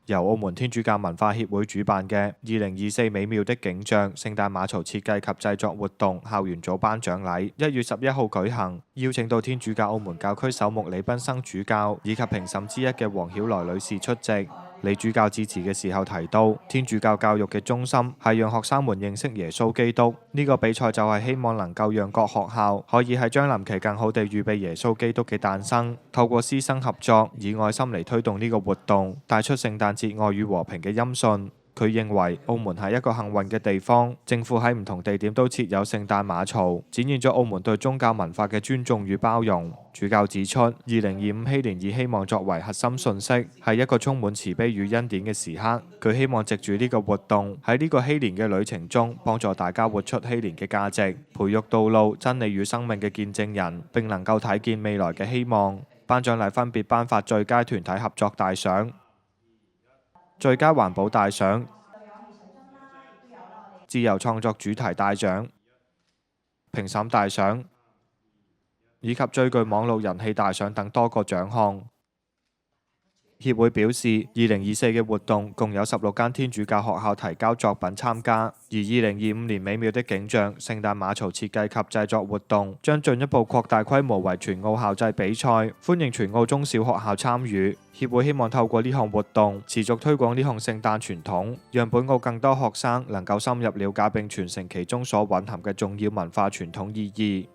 由澳門天主教文化協會主辦嘅2024美妙的景象聖誕馬槽設計及製作活動校園組頒獎禮1月11號舉行，邀請到天主教澳門教區首牧李斌生主教以及評審之一嘅黃曉來女士出席。李主教致辭嘅時候提到，天主教教育嘅中心係讓學生們認識耶穌基督。呢個比賽就係希望能夠讓各學校可以喺將臨期更好地預備耶穌基督嘅誕生，透過師生合作，以愛心嚟推動呢個活動，帶出聖誕節愛與和平嘅音訊。佢認為澳門係一個幸運嘅地方，政府喺唔同地點都設有聖誕馬槽，展現咗澳門對宗教文化嘅尊重與包容。主教指出，2025禧年以希望作為核心信息，係一個充滿慈悲與恩典嘅時刻。佢希望藉住呢個活動，喺呢個禧年嘅旅程中，幫助大家活出禧年嘅價值，培育道路、真理與生命嘅見證人，並能夠睇見未來嘅希望。頒獎禮分別頒發最佳團體合作大獎、最佳環保大獎、自由創作主題大獎、評審大獎以及最具網絡人氣大獎等多個獎項。協會表示，2024嘅活動共有16間天主教學校提交作品參加，而2025年美妙的景象聖誕馬槽設計及製作活動將進一步擴大規模為全澳校際比賽，歡迎全澳中小學校參與。協會希望透過呢項活動持續推廣呢項聖誕傳統，讓本澳更多學生能夠深入了解並傳承其中所蘊含嘅重要文化傳統意義。